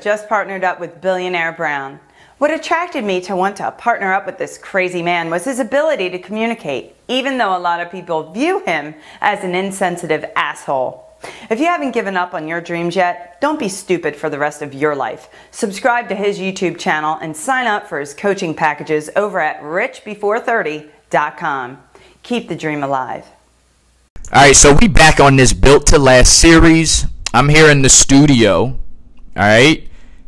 Just partnered up with Billionaire Brown. What attracted me to want to partner up with this crazy man was his ability to communicate, even though a lot of people view him as an insensitive asshole. If you haven't given up on your dreams yet, don't be stupid for the rest of your life. Subscribe to his YouTube channel and sign up for his coaching packages over at richbefore30.com. Keep the dream alive. All right, so we back on this Built to Last series. I'm here in the studio, all right,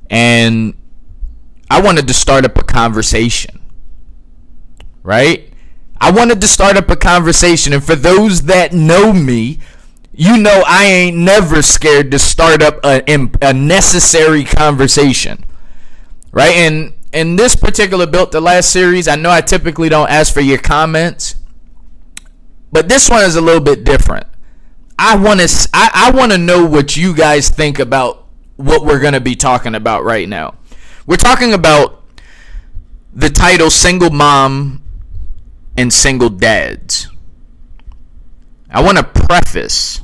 and I wanted to start up a conversation, right? I wanted to start up a conversation, and for those that know me, you know I ain't never scared to start up a necessary conversation, right? And in this particular Built to Last series, I know I typically don't ask for your comments, but this one is a little bit different. I want to know what you guys think about what we're going to be talking about right now. We're talking about the title Single Mom and Single Dads. I want to preface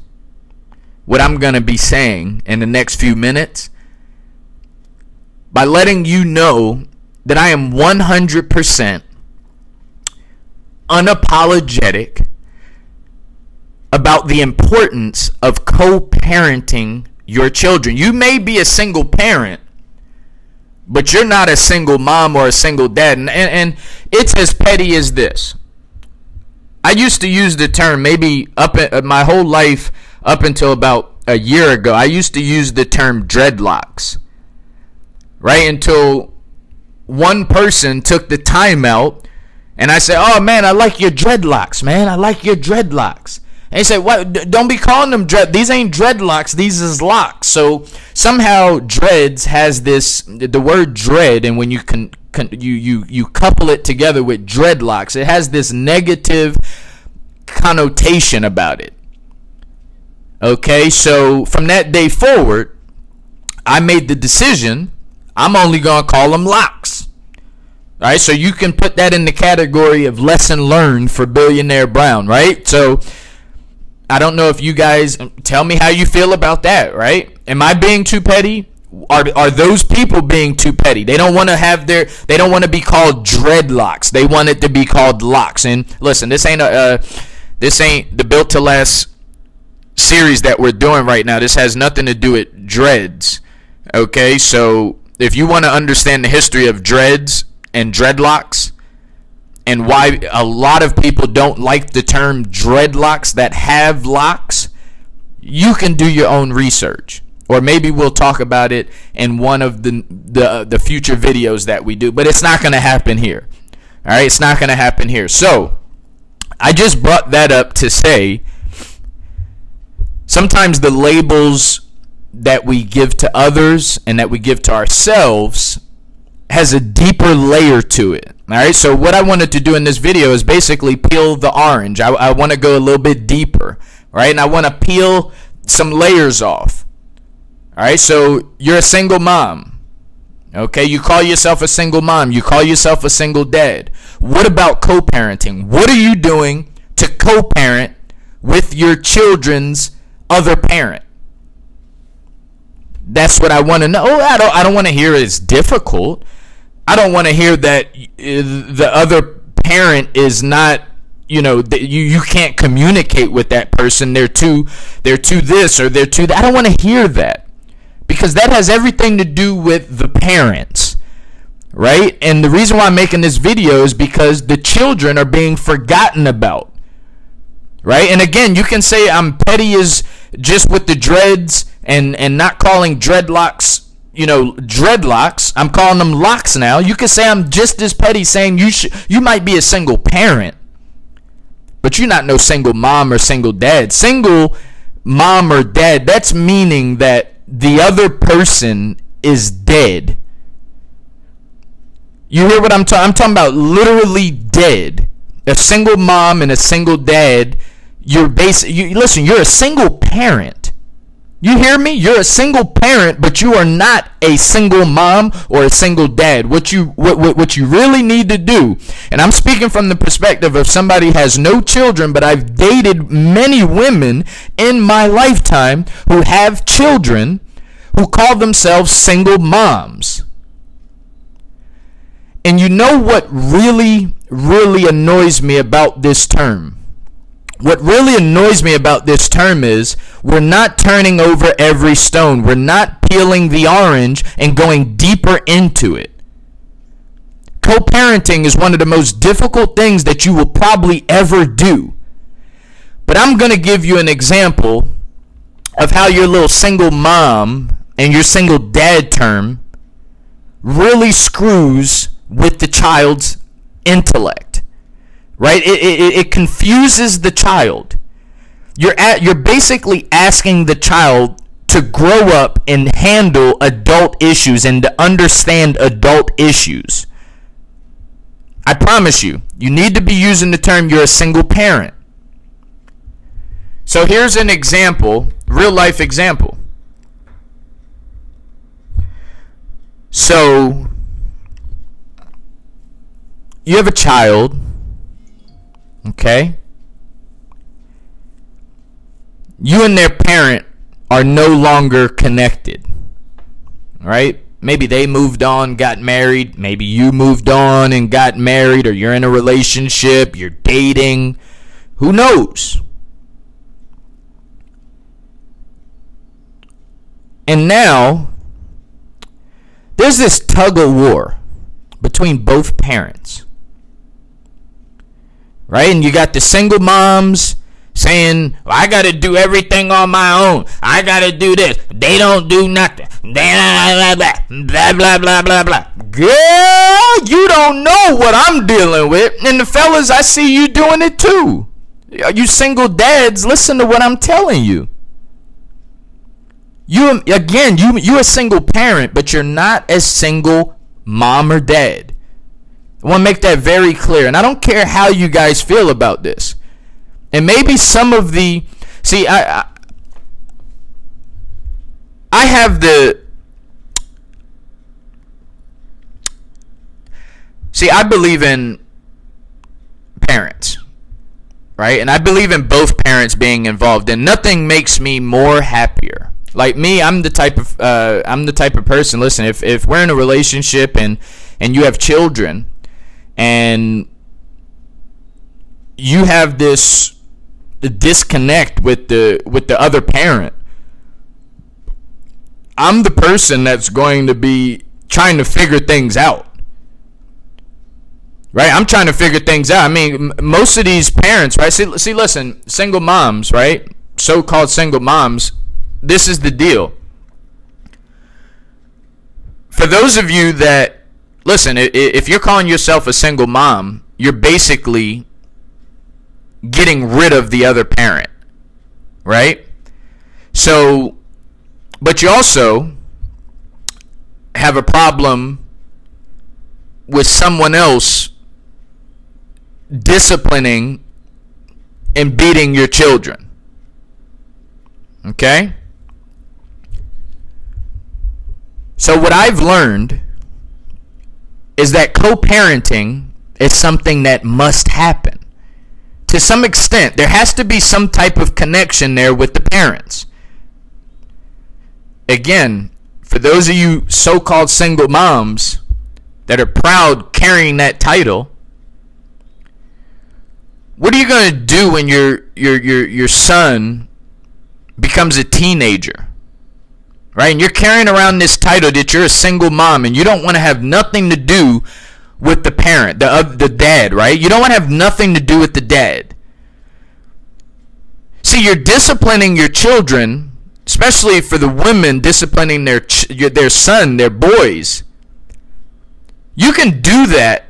what I'm going to be saying in the next few minutes by letting you know that I am 100% unapologetic about the importance of co-parenting your children. You may be a single parent, but you're not a single mom or a single dad. And it's as petty as this. I used to use the term, maybe my whole life up until about a year ago, I used to use the term dreadlocks, right? Until one person took the time out and I said, "Oh man, I like your dreadlocks, man. I like your dreadlocks." And he said, "What? Don't be calling them dread. These ain't dreadlocks. These is locks." So somehow dreads has the word dread, and when you you couple it together with dreadlocks, it has this negative connotation about it. Okay, so from that day forward, I made the decision I'm only gonna call them locks. All right, so you can put that in the category of lesson learned for Billionaire Brown, right? So I don't know if you guys, tell me how you feel about that, right? Am I being too petty? Are those people being too petty? They don't want to they don't want to be called dreadlocks. They want it to be called locks. And listen, this ain't the Built to Last series that we're doing right now. This has nothing to do with dreads. Okay, so if you want to understand the history of dreads and dreadlocks, and why a lot of people don't like the term dreadlocks that have locks, you can do your own research. Or maybe we'll talk about it in one of the future videos that we do. But it's not going to happen here. All right, it's not going to happen here. So I just brought that up to say sometimes the labels that we give to others and that we give to ourselves has a deeper layer to it. All right, so what I wanted to do in this video is basically peel the orange. I want to go a little bit deeper, right? And I want to peel some layers off. All right, so you're a single mom. Okay, you call yourself a single mom. You call yourself a single dad. What about co-parenting? What are you doing to co-parent with your children's other parent? That's what I want to know. I don't want to hear it's difficult. I don't want to hear that the other parent is not, you can't communicate with that person. They're too this or they're too that. I don't want to hear that, because that has everything to do with the parents, right? And the reason why I'm making this video is because the children are being forgotten about, right? And again, you can say I'm petty as just with the dreads and not calling dreadlocks, dreadlocks. I'm calling them locks now. You can say I'm just as petty saying you might be a single parent, but you're not no single mom or single dad. Single mom or dad, that's meaning that the other person is dead. You hear what I'm talking? I'm talking about literally dead. A single mom and a single dad, listen, you're a single parent. You hear me? You're a single parent, but you are not a single mom or a single dad. What you really need to do, and I'm speaking from the perspective of somebody who has no children, but I've dated many women in my lifetime who have children. who call themselves single moms. And you know what really, really annoys me about this term? What really annoys me about this term is we're not turning over every stone. We're not peeling the orange and going deeper into it. Co-parenting is one of the most difficult things that you will probably ever do. But I'm going to give you an example of how your little single mom and your single dad term really screws with the child's intellect, right? It confuses the child. You're basically asking the child to grow up and handle adult issues and to understand adult issues. I promise you, you need to be using the term you're a single parent. So here's an example, real life example. So you have a child, okay? You and their parent are no longer connected, right? Maybe they moved on, got married. Maybe you moved on and got married, or you're in a relationship, you're dating. Who knows? And now, there's this tug of war between both parents, right? And you got the single moms saying, well, I got to do everything on my own. I got to do this. They don't do nothing. Blah, blah, blah, blah, blah, blah, blah. Girl, you don't know what I'm dealing with. And the fellas, I see you doing it too. You single dads, listen to what I'm telling you. You're a single parent, but you're not a single mom or dad. I want to make that very clear. And I don't care how you guys feel about this. And maybe some of the... See, I have the... See, I believe in parents, right? And I believe in both parents being involved. And nothing makes me more happier. Like me, I'm the type of person. Listen, if we're in a relationship and you have children, and you have this disconnect with the other parent, I'm the person that's going to be trying to figure things out. Right? I'm trying to figure things out. I mean, most of these parents, right? See, listen, single moms, right? So-called single moms, this is the deal. For those of you that, listen, if you're calling yourself a single mom, you're basically getting rid of the other parent, right? So, but you also have a problem with someone else disciplining and beating your children. Okay? So what I've learned is that co-parenting is something that must happen. To some extent, there has to be some type of connection there with the parents. Again, for those of you so-called single moms that are proud carrying that title, what are you going to do when your son becomes a teenager? Right? And you're carrying around this title that you're a single mom and you don't want to have nothing to do with the parent, the dad, right? You don't want to have nothing to do with the dad. See, you're disciplining your children, especially for the women disciplining their son, their boys. You can do that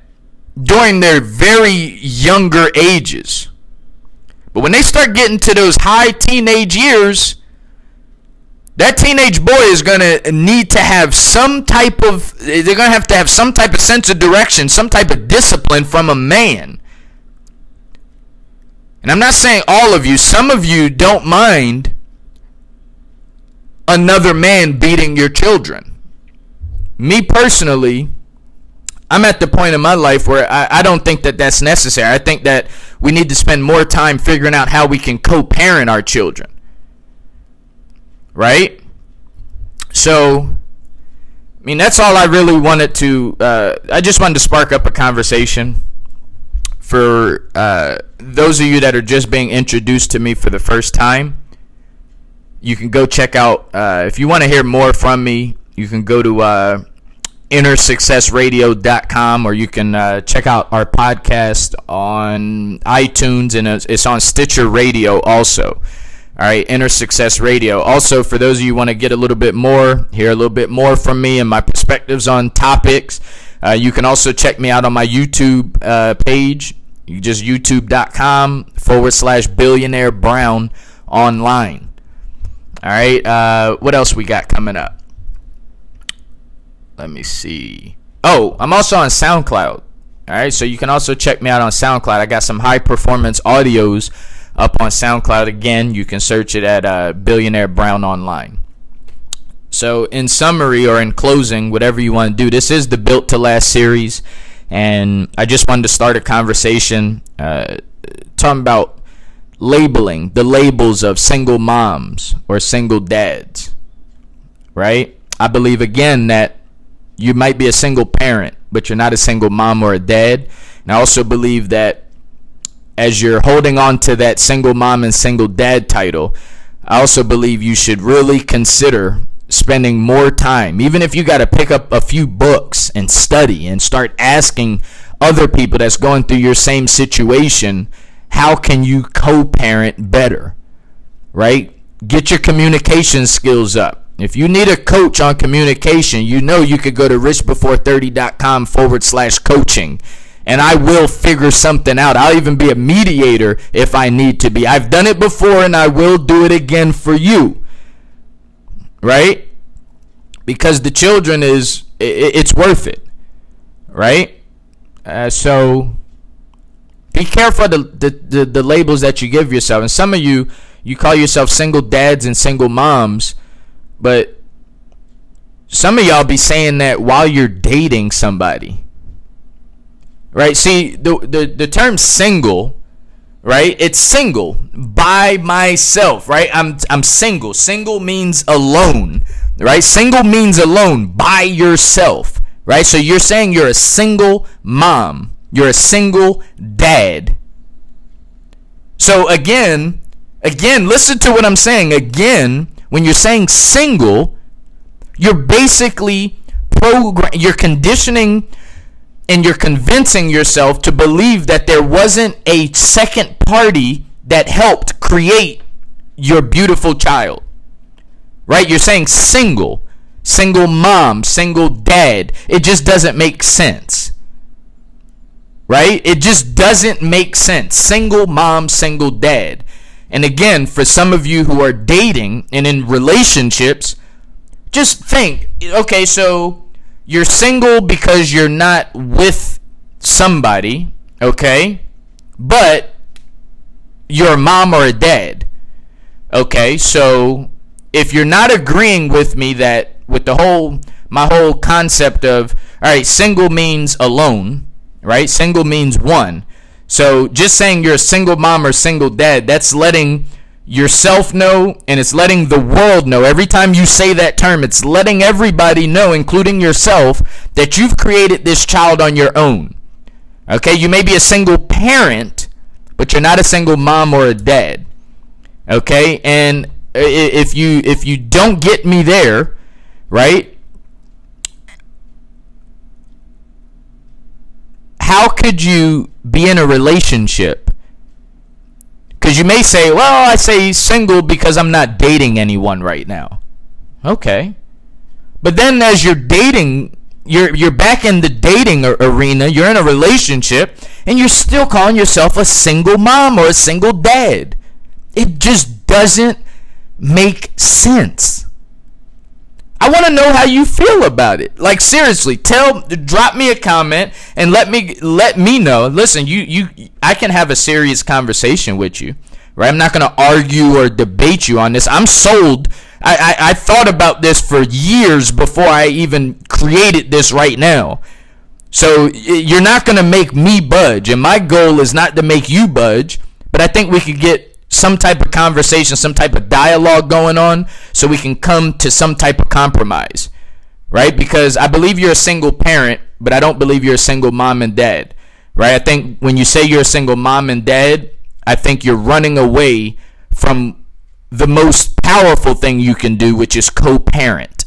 during their very younger ages. But when they start getting to those high teenage years, that teenage boy is going to need to have some type of, they're going to have some type of sense of direction, some type of discipline from a man. And I'm not saying all of you, some of you don't mind another man beating your children. Me personally, I'm at the point in my life where I don't think that that's necessary. I think that we need to spend more time figuring out how we can co-parent our children. Right? So, I mean, that's all I really wanted to, I just wanted to spark up a conversation for those of you that are just being introduced to me for the first time. You can go check out, if you want to hear more from me, you can go to innersuccessradio.com, or you can check out our podcast on iTunes, and it's on Stitcher Radio also. All right, Inner Success Radio. Also, for those of you who want to get a little bit more, hear a little bit more from me and my perspectives on topics, you can also check me out on my YouTube page. You just youtube.com/Billionaire Brown online. All right, what else we got coming up? Let me see. Oh, I'm also on Soundcloud. All right, so you can also check me out on Soundcloud. I got some high performance audios up on SoundCloud. Again, you can search it at Billionaire Brown online. So in summary, or in closing, whatever you want to do, this is the Built to Last series, and I just wanted to start a conversation talking about labeling, the labels of single moms or single dads, right? I believe, again, that you might be a single parent, but you're not a single mom or a dad. And I also believe that as you're holding on to that single mom and single dad title, I also believe you should really consider spending more time, even if you got to pick up a few books and study and start asking other people that's going through your same situation, how can you co-parent better, right? Get your communication skills up. If you need a coach on communication, you know you could go to richbefore30.com/coaching. And I will figure something out. I'll even be a mediator if I need to be. I've done it before, and I will do it again for you. Right? Because the children it's worth it. Right? So be careful of the labels that you give yourself. And some of you call yourself single dads and single moms, but some of y'all be saying that while you're dating somebody. Right? See, the term single, right? It's single, by myself, right? I'm single. Single means alone, right? Single means alone, by yourself, right? So you're saying you're a single mom. You're a single dad. So again, listen to what I'm saying. Again, when you're saying single, you're basically you're conditioning and you're convincing yourself to believe that there wasn't a second party that helped create your beautiful child. Right? You're saying single mom, single dad. It just doesn't make sense. Right? It just doesn't make sense. Single mom, single dad. And again, for some of you who are dating and in relationships, just think, okay, so you're single because you're not with somebody, okay? But you're a mom or a dad. Okay, so if you're not agreeing with me that with my whole concept of, all right, single means alone, right? Single means one. So just saying you're a single mom or single dad, that's letting yourself know, and it's letting the world know. Every time you say that term, it's letting everybody know, including yourself, that you've created this child on your own. Okay, you may be a single parent, but you're not a single mom or a dad. Okay, and if you don't get me there, right? How could you be in a relationship? Because you may say, well, I say single because I'm not dating anyone right now. Okay. But then as you're dating, you're back in the dating arena, you're in a relationship, and you're still calling yourself a single mom or a single dad. It just doesn't make sense. I want to know how you feel about it. Like, seriously, drop me a comment and let me know. Listen, I can have a serious conversation with you, right? I'm not going to argue or debate you on this. I'm sold. I thought about this for years before I even created this right now. So you're not going to make me budge, and my goal is not to make you budge, but I think we could get some type of conversation, some type of dialogue going on, so we can come to some type of compromise, right? Because I believe you're a single parent, but I don't believe you're a single mom and dad, right? I think when you say you're a single mom and dad, I think you're running away from the most powerful thing you can do, which is co-parent,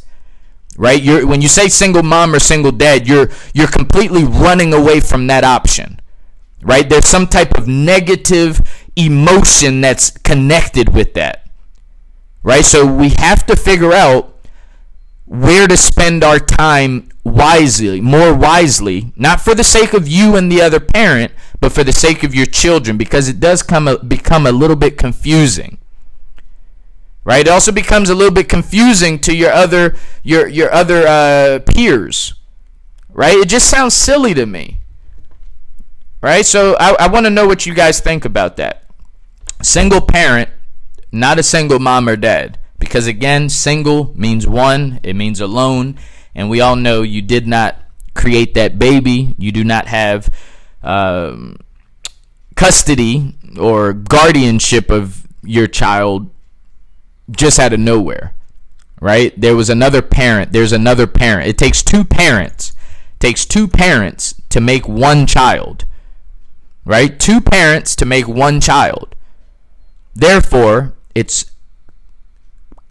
right? When you say single mom or single dad, you're completely running away from that option, right? There's some type of negative emotion that's connected with that, right? So we have to figure out where to spend our time wisely, more wisely, not for the sake of you and the other parent, but for the sake of your children, because it does become a little bit confusing, right? It also becomes a little bit confusing to your other peers, right? It just sounds silly to me, right? So I want to know what you guys think about that. Single parent, not a single mom or dad. Because again, single means one, it means alone, and we all know you did not create that baby. You do not have custody or guardianship of your child just out of nowhere, right? There was another parent. There's another parent. It takes two parents. It takes two parents to make one child, right? Two parents to make one child. Therefore, it's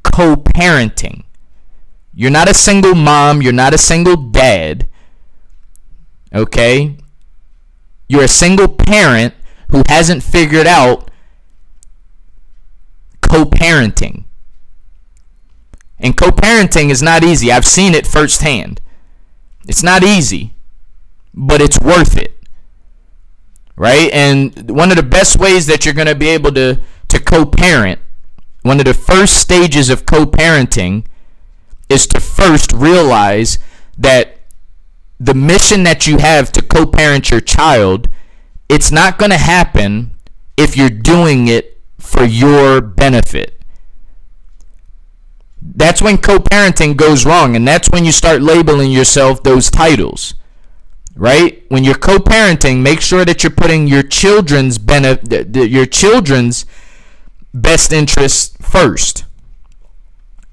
co-parenting. You're not a single mom. You're not a single dad. Okay? You're a single parent who hasn't figured out co-parenting. And co-parenting is not easy. I've seen it firsthand. It's not easy, but it's worth it. Right? And one of the best ways that you're going to be able to co-parent, one of the first stages of co-parenting, is to first realize that the mission that you have to co-parent your child, it's not going to happen if you're doing it for your benefit. That's when co-parenting goes wrong, and that's when you start labeling yourself those titles, right? When you're co-parenting, make sure that you're putting your children's best interests first.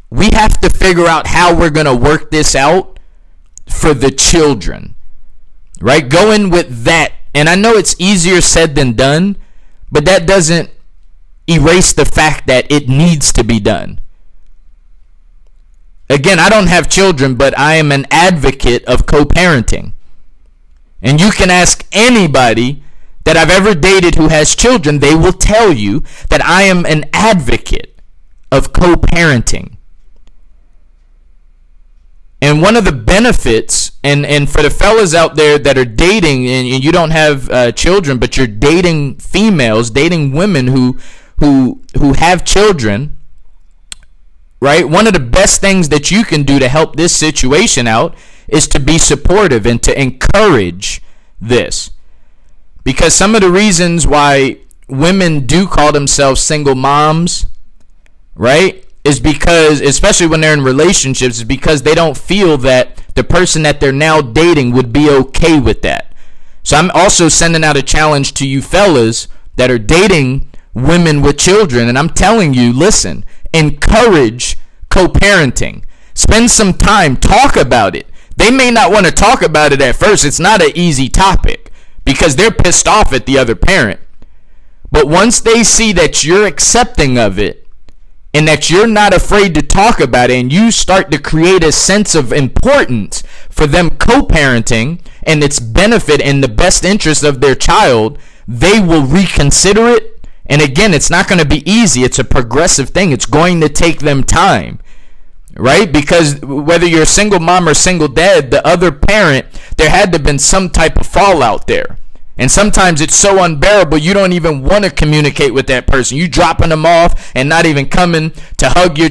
We have to figure out how we're going to work this out for the children, right? Go in with that. And I know it's easier said than done, but that doesn't erase the fact that it needs to be done. Again, I don't have children, but I am an advocate of co-parenting. And you can ask anybody that I've ever dated who has children, they will tell you that I am an advocate of co-parenting. And one of the benefits, and for the fellas out there that are dating and you don't have children, but you're dating females, dating women who have children, right? One of the best things that you can do to help this situation out is to be supportive and to encourage this. Because some of the reasons why women do call themselves single moms, right, is because, especially when they're in relationships, is because they don't feel that the person that they're now dating would be okay with that. So I'm also sending out a challenge to you fellas that are dating women with children, and I'm telling you, listen, encourage co-parenting. Spend some time, talk about it. They may not want to talk about it at first. It's not an easy topic because they're pissed off at the other parent. But once they see that you're accepting of it, and that you're not afraid to talk about it, and you start to create a sense of importance for them co-parenting and its benefit and the best interest of their child, they will reconsider it. And again, it's not going to be easy. It's a progressive thing. It's going to take them time, right? Because whether you're a single mom or single dad, the other parent, there had to have been some type of fallout there. And sometimes it's so unbearable, you don't even want to communicate with that person. You dropping them off and not even coming to hug your,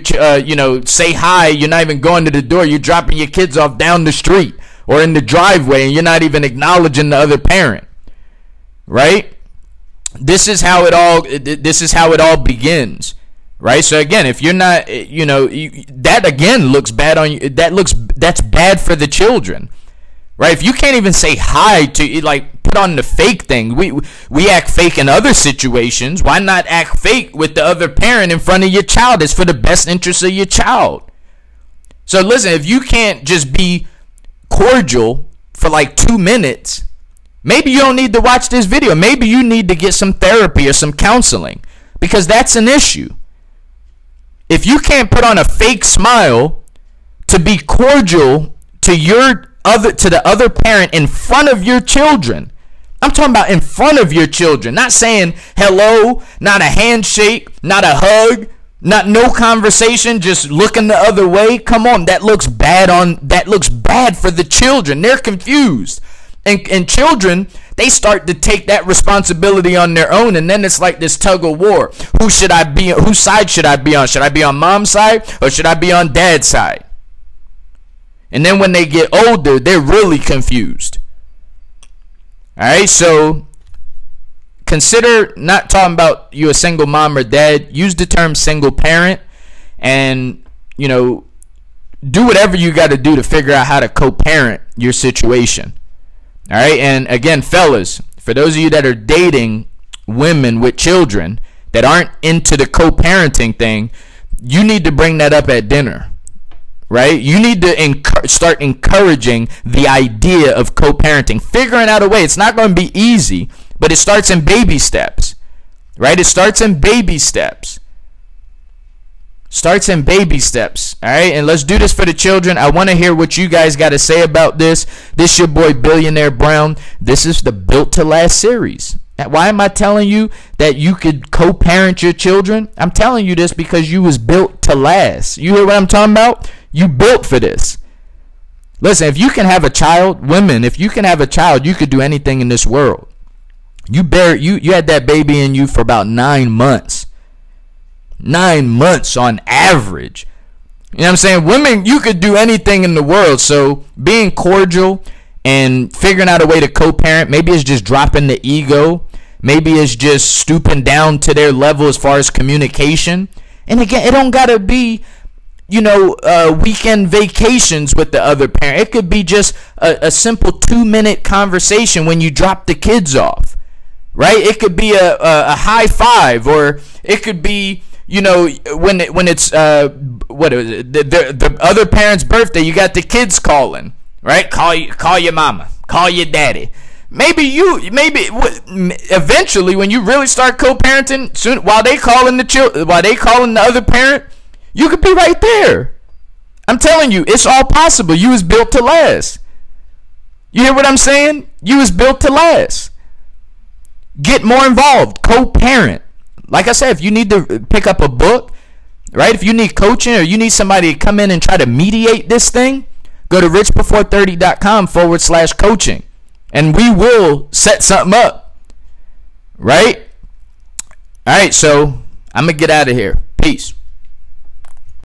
say hi. You're not even going to the door. You're dropping your kids off down the street or in the driveway, and you're not even acknowledging the other parent, right? This is how it all begins, right? So again, if you're not, that again looks bad on you. That's bad for the children, right? If you can't even say hi to, like, put on the fake thing. We act fake in other situations. Why not act fake with the other parent in front of your child? It's for the best interest of your child. So listen, if you can't just be cordial for like 2 minutes, maybe you don't need to watch this video. Maybe you need to get some therapy or some counseling, because that's an issue. If you can't put on a fake smile to be cordial to the other parent in front of your children, I'm talking about in front of your children, not saying hello, not a handshake, not a hug, no conversation, just looking the other way. Come on, that looks bad for the children. They're confused. And children, they start to take that responsibility on their own, and then it's like this tug of war. Whose side should I be on? Should I be on mom's side or should I be on dad's side? And then when they get older, they're really confused. All right, so consider not talking about you a single mom or dad. Use the term single parent, and do whatever you got to do to figure out how to co-parent your situation. All right, and again, fellas, for those of you that are dating women with children that aren't into the co-parenting thing, you need to bring that up at dinner, right? You need to start encouraging the idea of co-parenting, figuring out a way. It's not going to be easy, but it starts in baby steps, right? It starts in baby steps. Starts in baby steps. All right, and let's do this for the children. I want to hear what you guys got to say about this. This your boy Billionaire Brown. This is the Built to Last series. Why am I telling you that you could co-parent your children? I'm telling you this because you was built to last. You hear what I'm talking about? You built for this. Listen, if you can have a child, women, if you can have a child, you could do anything in this world. You had that baby in you for about 9 months. 9 months on average. You know what I'm saying? Women, you could do anything in the world. So being cordial and figuring out a way to co-parent, maybe it's just dropping the ego. Maybe it's just stooping down to their level as far as communication. And again, it don't gotta be, weekend vacations with the other parent. It could be just a simple 2-minute conversation when you drop the kids off, right? It could be a high five, or it could be, when it's the other parent's birthday, you got the kids calling, right? Call your mama, call your daddy. Maybe eventually, when you really start co-parenting, soon while they calling the other parent, you could be right there. I'm telling you, it's all possible. You was built to last. You hear what I'm saying? You was built to last. Get more involved. Co-parent. Like I said, if you need to pick up a book, right? If you need coaching or you need somebody to come in and try to mediate this thing, go to richbefore30.com/coaching. And we will set something up. Right? All right, so I'm going to get out of here. Peace.